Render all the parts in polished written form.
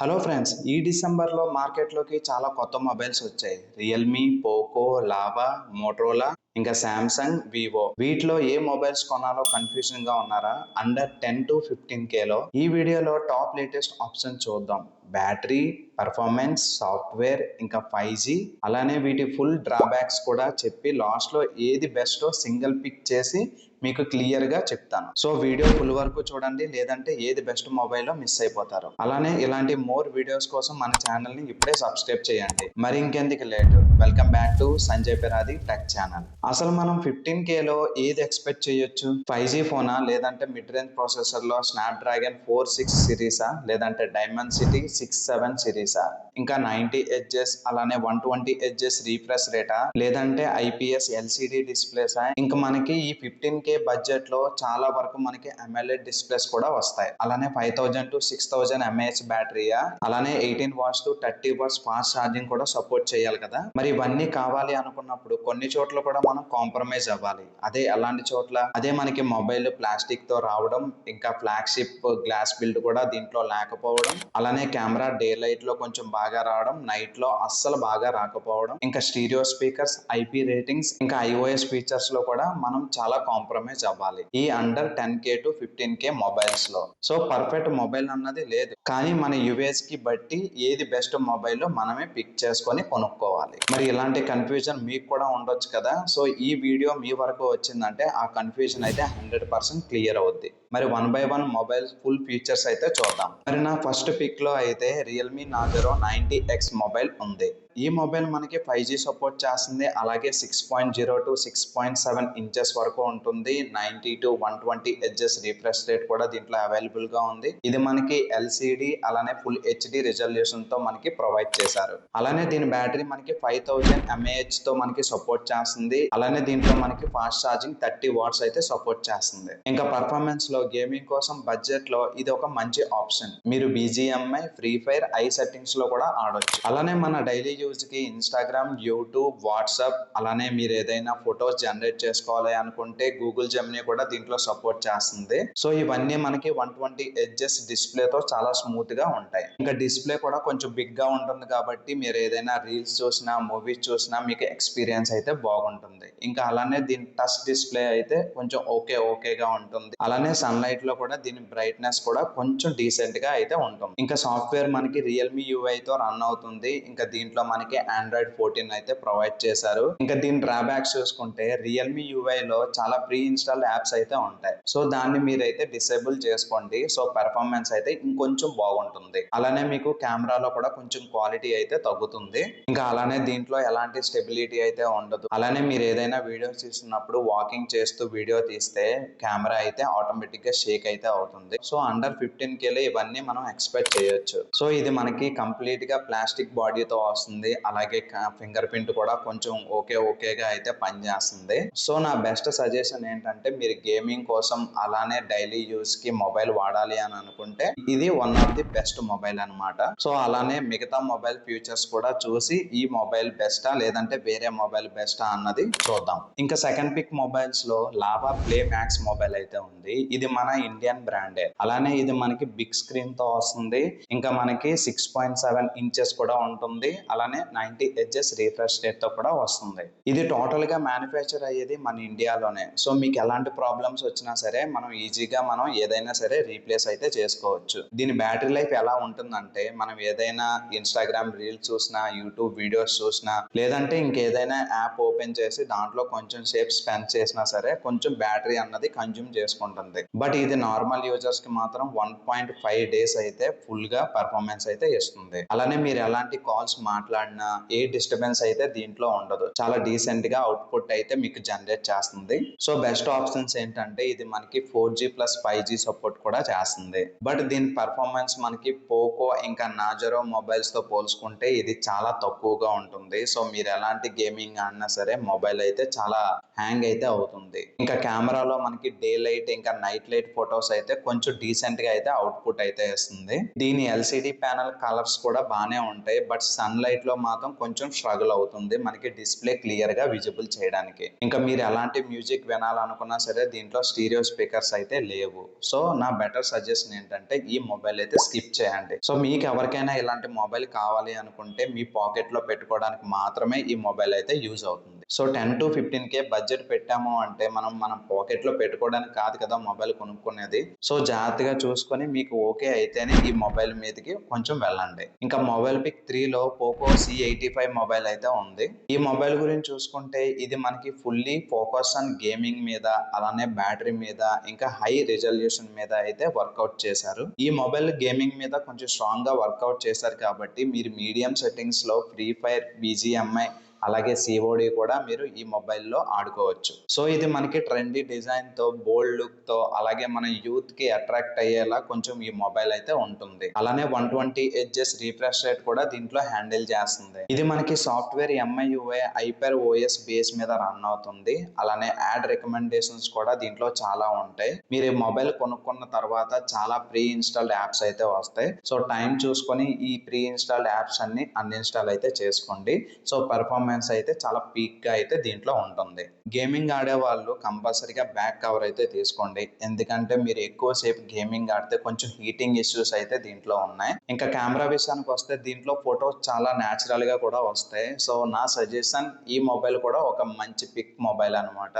Hello friends, ఈ డిసెంబర్లో మార్కెట్లోకి చాలా కొత్త మొబైల్స్ వచ్చాయి. రియల్మీ, పోకో, లావా, మోటరోలా, ఇంకా శాంసంగ్, వివో. వీటిలో ఏ మొబైల్స్ కొనాలో కన్ఫ్యూజన్ గా ఉన్నారా? అండర్ 10 to 15Kలో ఈ వీడియోలో టాప్ లేటెస్ట్ ఆప్షన్ చూద్దాం. బ్యాటరీ, పర్ఫార్మెన్స్, సాఫ్ట్వేర్, ఇంకా 5G, అలానే వీటి ఫుల్ డ్రాబ్యాక్స్ కూడా చెప్పి లాస్ట్లో ఏది బెస్టో సింగిల్ పిక్ చేసి మీకు క్లియర్ గా చెప్తాను. సో వీడియో ఫుల్ వరకు చూడండి, లేదంటే ఏది బెస్ట్ మొబైల్లో మిస్ అయిపోతారు. అలానే ఇలాంటి మోర్ వీడియోస్ కోసం మన ఛానల్ ని ఇప్పుడే సబ్స్క్రైబ్ చేయండి. మరి ఇంకెందుకు late, welcome back to Sanjay పెరాది టెక్ ఛానల్. అసలు మనం 15Kలో ఏది ఎక్స్పెక్ట్ చేయొచ్చు? 5G ఫోనా, లేదంటే మిడ్ రేంజ్ ప్రాసెసర్ లో స్నాప్ డ్రాగన్ 4 6 సిరీసా, లేదంటే డైమండ్ సిటీ 6 7 సిరీసా, ఇంకా 90 హెచ్ఎస్ అలానే 120 హెచ్ఎస్ రీఫ్రెష్ రేటా, లేదంటే ఐపీఎస్ ఎల్సిడి డిస్ప్లేసా? ఇంకా మనకి ఈ 15K బడ్జెట్ లో చాలా వరకు మనకి AMOLED డిస్ప్లేస్ కూడా వస్తాయి. అలానే 5000 to 6000 mAh బ్యాటరీయా, అలానే 18 watts to 30 watts fast charging కూడా సపోర్ట్ చేయాలి కదా. మరి ఇవన్నీ కావాలి అనుకున్నప్పుడు కొన్ని చోట్ల కూడా మనం కాంప్రమైజ్ అవ్వాలి. అదే అలాంటి చోట్ల అదే మనకి మొబైల్ ప్లాస్టిక్ తో రావడం, ఇంకా ఫ్లాగ్షిప్ గ్లాస్ బిల్డ్ కూడా దీంట్లో లేకపోవడం, అలానే కెమెరా డే లైట్ లో కొంచెం బాగా రావడం, నైట్ లో అస్సలు బాగా రాకపోవడం, ఇంకా స్టీరియో స్పీకర్స్, ఐపీ రేటింగ్స్, ఇంకా ఐఓఎస్ ఫీచర్స్ లో కూడా మనం చాలా కాంప్రమైజ్ అవ్వాలి ఈ under 10K to 15K mobiles లో. సో పర్ఫెక్ట్ మొబైల్ అన్నది లేదు, కానీ మన యూఏజ్ కి బట్టి ఏది బెస్ట్ మొబైల్ మనమే పిక్ చేసుకొని కొనుక్కోవాలి. మరి ఇలాంటి కన్ఫ్యూజన్ మీకు కూడా ఉండొచ్చు కదా. సో ఈ వీడియో మీ వరకు వచ్చిందంటే ఆ కన్ఫ్యూజన్ అయితే 100% క్లియర్ అవుద్ది. మరి 1 by 1 మొబైల్ ఫుల్ ఫీచర్స్ అయితే చూద్దాం. మరి నా ఫస్ట్ పిక్ లో అయితే రియల్మీ నార్జో 90X మొబైల్ ఉంది. ఈ మొబైల్ మనకి 5G సపోర్ట్ చేస్తుంది, అలాగే 6.0 to 6.7 ఇంచెస్ వరకు ఉంటుంది. 90 to 120 హెచ్ఎస్ రిఫ్రెష్ రేట్ కూడా దీంట్లో అవైలబుల్ గా ఉంది. ఇది మనకి ఎల్సిడి అలానే ఫుల్ హెచ్డి రిజల్యూషన్ తో మనకి ప్రొవైడ్ చేశారు. అలానే దీని బ్యాటరీ మనకి 5000 mAh తో మనకి సపోర్ట్ చేస్తుంది. అలానే దీంట్లో మనకి ఫాస్ట్ ఛార్జింగ్ 30 watts అయితే సపోర్ట్ చేస్తుంది. ఇంకా పర్ఫార్మెన్స్ లో గేమింగ్ కోసం బడ్జెట్ లో ఇది ఒక మంచి ఆప్షన్. మీరు BGMI, free fire, I settings లో కూడా ఆడొచ్చు. అలానే మన డైలీ యూజ్ కి ఇన్స్టాగ్రామ్, యూట్యూబ్, వాట్సాప్, అలానే మీరు ఏదైనా ఫొటోస్ జనరేట్ చేసుకోవాలి అనుకుంటే గూగుల్ జెమినీ కూడా దీంట్లో సపోర్ట్ చేస్తుంది. సో ఇవన్నీ మనకి 120 హెచ్ఎస్ డిస్ప్లే తో చాలా స్మూత్ గా ఉంటాయి. ఇంకా డిస్ప్లే కూడా కొంచెం బిగ్ గా ఉంటుంది కాబట్టి మీరు ఏదైనా రీల్స్ చూసినా, మూవీస్ చూసినా మీకు ఎక్స్పీరియన్స్ అయితే బాగుంటుంది. ఇంకా అలానే దీని టచ్ డిస్ప్లే అయితే కొంచెం ఓకేగా ఉంటుంది. అలానే సన్ లైట్ లో కూడా దీని బ్రైట్నెస్ కూడా కొంచెం డీసెంట్ గా అయితే ఉంటుంది. ఇంకా సాఫ్ట్వేర్ మనకి రియల్మీ యూఐ తో రన్ అవుతుంది. ఇంకా దీంట్లో మనకి Android 14 అయితే ప్రొవైడ్ చేశారు. ఇంకా దీని డ్రాబ్యాక్స్ చూసుకుంటే రియల్మీ యూఐ లో చాలా ప్రీ ఇన్స్టాల్డ్ యాప్స్ అయితే ఉంటాయి. సో దాన్ని మీరైతే డిసేబుల్ చేసుకోండి. సో పెర్ఫార్మెన్స్ అయితే ఇంకొంచెం బాగుంటుంది. అలానే మీకు కెమెరాలో కూడా కొంచెం క్వాలిటీ అయితే తగ్గుతుంది. ఇంకా అలానే దీంట్లో ఎలాంటి స్టెబిలిటీ అయితే ఉండదు. అలానే మీరు ఏదైనా వీడియో తీస్తున్నప్పుడు వాకింగ్ చేస్తూ వీడియో తీస్తే కెమెరా అయితే ఆటోమేటిక్ గా షేక్ అయితే అవుతుంది. సో అండర్ 15Kలో ఇవన్నీ మనం ఎక్స్పెక్ట్ చేయొచ్చు. సో ఇది మనకి కంప్లీట్ గా ప్లాస్టిక్ బాడీతో వస్తుంది. అలాగే ఫింగర్ ప్రింట్ కూడా కొంచెం ఓకేగా అయితే పనిచేస్తుంది. సో నా బెస్ట్ సజెషన్ ఏంటంటే మీరు గేమింగ్ కోసం అలానే డైలీ యూస్ కి మొబైల్ వాడాలి అని అనుకుంటే ఇది one of the best mobile అన్నమాట. సో అలానే మిగతా మొబైల్ ఫీచర్స్ కూడా చూసి ఈ మొబైల్ బెస్టా లేదంటే వేరే మొబైల్ బెస్టా అన్నది చూద్దాం. ఇంకా సెకండ్ పిక్ మొబైల్స్ లో లావా ప్లే మ్యాక్స్ మొబైల్ అయితే ఉంది. ఇది మన ఇండియన్ బ్రాండే. అలానే ఇది మనకి బిగ్ స్క్రీన్ తో వస్తుంది. ఇంకా మనకి 6.7 ఇంచెస్ కూడా ఉంటుంది. అలానే 90 హెచ్ఎస్ రిఫ్రెష్ రేట్ తో కూడా వస్తుంది. ఇది టోటల్ గా మ్యానుఫ్యాక్చర్ అయ్యేది మన ఇండియాలోనే. సో మీకు ఎలాంటి ప్రాబ్లమ్స్ వచ్చినా సరే మనం ఈజీగా ఏదైనా సరే రీప్లేస్ అయితే చేసుకోవచ్చు. దీని బ్యాటరీ లైఫ్ ఎలా ఉంటుందంటే మనం ఏదైనా ఇన్స్టాగ్రామ్ రీల్స్ చూసినా, యూట్యూబ్ వీడియోస్ చూసినా, లేదంటే ఇంకేదైనా యాప్ ఓపెన్ చేసి దాంట్లో కొంచెం సేపు స్పెండ్ చేసినా సరే కొంచెం బ్యాటరీ అన్నది కన్జ్యూమ్ చేసుకుంటుంది. బట్ ఇది నార్మల్ యూజర్స్ కి మాత్రం 1.5 days అయితే ఫుల్ గా పర్ఫార్మెన్స్ అయితే ఇస్తుంది. అలానే మీరు ఎలాంటి కాల్స్ మాట్లాడినా ఏ డిస్టర్బెన్స్ అయితే దీంట్లో ఉండదు. చాలా డీసెంట్ గా అవుట్పుట్ అయితే మీకు జనరేట్ చేస్తుంది. సో బెస్ట్ ఆప్షన్స్ ఏంటంటే ఇది మనకి 4G plus 5G సపోర్ట్ కూడా చేస్తుంది. బట్ దీని పర్ఫార్మెన్స్ మనకి పోకో ఇంకా నార్జో మొబైల్స్ తో పోల్చుకుంటే ఇది చాలా తక్కువగా ఉంటుంది. సో మీరు ఎలాంటి గేమింగ్ ఆడినా సరే మొబైల్ అయితే చాలా హ్యాంగ్ అయితే అవుతుంది. ఇంకా కెమెరాలో మనకి డే లైట్ ఇంకా నైట్ లైట్ ఫొటోస్ అయితే కొంచెం డీసెంట్ గా అయితే అవుట్పుట్ అయితే ఇస్తుంది. దీని ఎల్సిడి ప్యానల్ కలర్స్ కూడా బాగానే ఉంటాయి. బట్ సన్ లైట్ లో మాత్రం కొంచెం స్ట్రగుల్ అవుతుంది మనకి డిస్ప్లే క్లియర్ గా విజిబుల్ చేయడానికి. ఇంకా మీరు ఎలాంటి మ్యూజిక్ వినాలనుకున్నా సరే దీంట్లో స్టీరియో స్పీకర్స్ అయితే లేవు. సో నా బెటర్ సజెషన్ ఏంటంటే ఈ మొబైల్ అయితే స్కిప్ చేయండి. సో మీకు ఎవరికైనా ఇలాంటి మొబైల్ కావాలి అనుకుంటే మీ పాకెట్ లో పెట్టుకోవడానికి మాత్రమే ఈ మొబైల్ అయితే యూజ్ అవుతుంది. సో 10 to 15K బడ్జెట్ పెట్టాము అంటే మనం పాకెట్ లో పెట్టుకోవడానికి కాదు కదా మొబైల్ కొనుక్కునేది. సో జాగ్రత్తగా చూసుకొని మీకు ఓకే అయితేనే ఈ మొబైల్ మీదకి కొంచెం వెళ్ళండి. ఇంకా మొబైల్ పిక్ 3లో పోకో C85 మొబైల్ అయితే ఉంది. ఈ మొబైల్ గురించి చూసుకుంటే ఇది మనకి ఫుల్లీ ఫోకస్ ఆన్ గేమింగ్ మీద, అలానే బ్యాటరీ మీద, ఇంకా హై రిజల్యూషన్ మీద అయితే వర్కౌట్ చేశారు. ఈ మొబైల్ గేమింగ్ మీద కొంచెం స్ట్రాంగ్ గా వర్కౌట్ చేశారు కాబట్టి మీరు మీడియం సెట్టింగ్స్ లో ఫ్రీ ఫైర్, BGMI అలాగే COD కూడా మీరు ఈ మొబైల్లో ఆడుకోవచ్చు. సో ఇది మనకి ట్రెండీ డిజైన్ తో, బోల్డ్ లుక్ తో, అలాగే మన యూత్ కి అట్రాక్ట్ అయ్యేలా కొంచెం ఈ మొబైల్ అయితే ఉంటుంది. అలానే 120Hz రిఫ్రెష్ రేట్ కూడా దీంట్లో హ్యాండిల్ చేస్తుంది. ఇది మనకి software MIUI hyper OS base మీద రన్ అవుతుంది. అలానే యాడ్ రికమెండేషన్స్ కూడా దీంట్లో చాలా ఉంటాయి. మీరు ఈ మొబైల్ కొనుక్కున్న తర్వాత చాలా ప్రీ ఇన్స్టాల్డ్ యాప్స్ అయితే వస్తాయి. సో టైం చూసుకొని ఈ ప్రీ ఇన్స్టాల్డ్ యాప్స్ అన్ని అన్ఇన్స్టాల్ అయితే చేసుకోండి. సో పర్ఫార్మెన్స్ అయితే చాలా పీక్ గా అయితే దీంట్లో ఉంటుంది. గేమింగ్ ఆడే వాళ్ళు కంపల్సరీగా బ్యాక్ కవర్ అయితే తీసుకోండి. ఎందుకంటే మీరు ఎక్కువసేపు గేమింగ్ ఆడితే కొంచెం హీటింగ్ ఇష్యూస్ అయితే దీంట్లో ఉన్నాయి. ఇంకా కెమెరా విషయానికి వస్తే దీంట్లో ఫొటోస్ చాలా న్యాచురల్ గా కూడా వస్తాయి. సో నా సజెషన్ ఈ మొబైల్ కూడా ఒక మంచి పిక్ మొబైల్ అనమాట.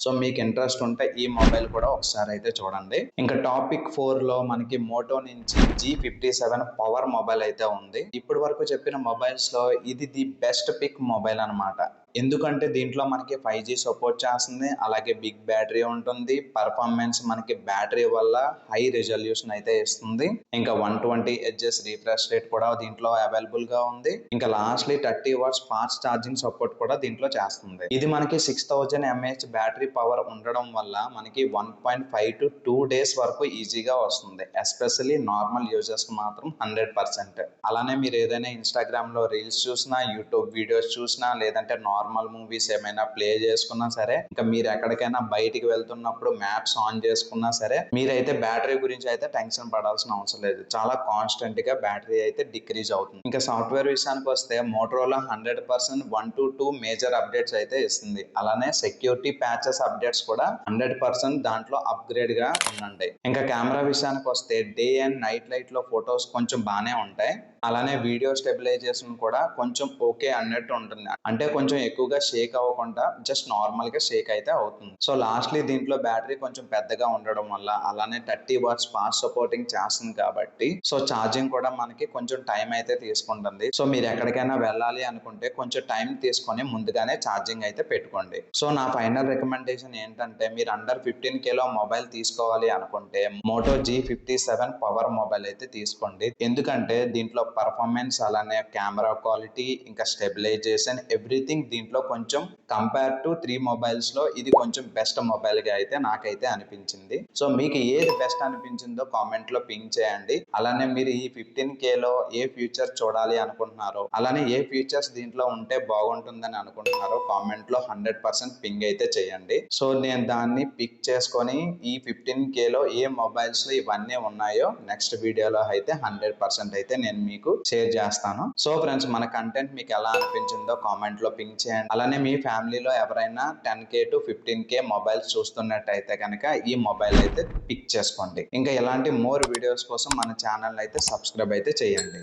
సో మీకు ఇంట్రెస్ట్ ఉంటే ఈ మొబైల్ కూడా ఒకసారి అయితే చూడండి. ఇంకా టాపిక్ 4లో మనకి మోటో నుంచి G57 పవర్ మొబైల్ అయితే ఉంది. ఇప్పటి వరకు చెప్పిన మొబైల్స్ లో ఇది ది బెస్ట్ పిక్ మొబైల్ అన్నమాట. ఎందుకంటే దీంట్లో మనకి 5G సపోర్ట్ చేస్తుంది, అలాగే బిగ్ బ్యాటరీ ఉంటుంది, పర్ఫార్మెన్స్ మనకి బ్యాటరీ వల్ల హై రిజల్యూషన్ అయితే ఇస్తుంది. ఇంకా 120Hz రిఫ్రెష్ రేట్ కూడా దీంట్లో అవైలబుల్ గా ఉంది. ఇంకా lastly 30 watts fast charging support కూడా దీంట్లో చేస్తుంది. ఇది మనకి 6000 mAh బ్యాటరీ పవర్ ఉండడం వల్ల మనకి 1.5 to 2 days వరకు ఈజీగా వస్తుంది. ఎస్పెషల్లీ నార్మల్ యూజర్స్ మాత్రం 100%. అలానే మీరు ఏదైనా ఇన్స్టాగ్రామ్ లో రీల్స్ చూసినా, యూట్యూబ్ వీడియోస్ చూసినా, లేదంటే నార్మల్ మూవీస్ ఏమైనా ప్లే చేసుకున్నా సరే, ఇంకా మీరు ఎక్కడికైనా బయటికి వెళ్తున్నప్పుడు మ్యాప్స్ ఆన్ చేసుకున్నా సరే మీరైతే బ్యాటరీ గురించి అయితే టెన్షన్ పడాల్సిన అవసరం లేదు. చాలా కాన్స్టెంట్ గా బ్యాటరీ అయితే డిక్రీజ్ అవుతుంది. ఇంకా సాఫ్ట్వేర్ విషయానికి వస్తే మోటరోలా 100% 1 to 2 మేజర్ అప్డేట్స్ అయితే ఇస్తుంది. అలానే సెక్యూరిటీ ప్యాచెస్ అప్డేట్స్ కూడా 100% దాంట్లో అప్గ్రేడ్ గా ఉండండి. ఇంకా కెమెరా విషయానికి వస్తే డే అండ్ నైట్ లైట్ లో ఫొటోస్ కొంచెం బాగానే ఉంటాయి. అలానే వీడియో స్టెబిలైజేషన్ కూడా కొంచెం ఓకే అన్నట్టు ఉంటుంది. అంటే కొంచెం ఎక్కువగా షేక్ అవ్వకుండా జస్ట్ నార్మల్ గా షేక్ అయితే అవుతుంది. సో లాస్ట్లీ దీంట్లో బ్యాటరీ కొంచెం పెద్దగా ఉండడం వల్ల, అలానే 30 వాట్స్ ఫాస్ట్ సపోర్టింగ్ చేస్తుంది కాబట్టి సో ఛార్జింగ్ కూడా మనకి కొంచెం టైం అయితే తీసుకుంటుంది. సో మీరు ఎక్కడికైనా వెళ్ళాలి అనుకుంటే కొంచెం టైం తీసుకొని ముందుగానే ఛార్జింగ్ అయితే పెట్టుకోండి. సో నా ఫైనల్ రికమెండేషన్ ఏంటంటే మీరు అండర్ 15Kలో మొబైల్ తీసుకోవాలి అనుకుంటే మోటో G57 పవర్ మొబైల్ అయితే తీసుకోండి. ఎందుకంటే దీంట్లో పర్ఫార్మెన్స్, అలానే కెమెరా క్వాలిటీ, ఇంకా స్టెబిలైజేషన్, ఎవ్రీథింగ్ దీంట్లో కొంచెం కంపేర్ టు 3 మొబైల్స్ లో ఇది కొంచెం బెస్ట్ మొబైల్ గా అయితే నాకైతే అనిపించింది. సో మీకు ఏది బెస్ట్ అనిపించిందో కామెంట్ లో పింగ్ చేయండి. అలానే మీరు ఈ 15Kలో ఏ ఫ్యూచర్ చూడాలి అనుకుంటున్నారో, అలానే ఏ ఫీచర్స్ దీంట్లో ఉంటే బాగుంటుందని అనుకుంటున్నారో కామెంట్ లో 100% పింగ్ అయితే చేయండి. సో నేను దాన్ని పిక్ చేసుకొని ఈ 15Kలో ఏ మొబైల్స్ లో ఇవన్నీ ఉన్నాయో నెక్స్ట్ వీడియోలో అయితే 100% అయితే నేను మీకు షేర్ చేస్తాను. సో ఫ్రెండ్స్, మన కంటెంట్ మీకు ఎలా అనిపించిందో కామెంట్ లో పింగ్ చేయండి. అలానే మీ ఫ్యామిలీలో ఎవరైనా 10K to 15K మొబైల్స్ చూస్తున్నట్టయితే కనుక ఈ మొబైల్ అయితే పిక్ చేసుకోండి. ఇంకా ఇలాంటి మోర్ వీడియోస్ కోసం మన ఛానల్ అయితే సబ్స్క్రైబ్ అయితే చేయండి.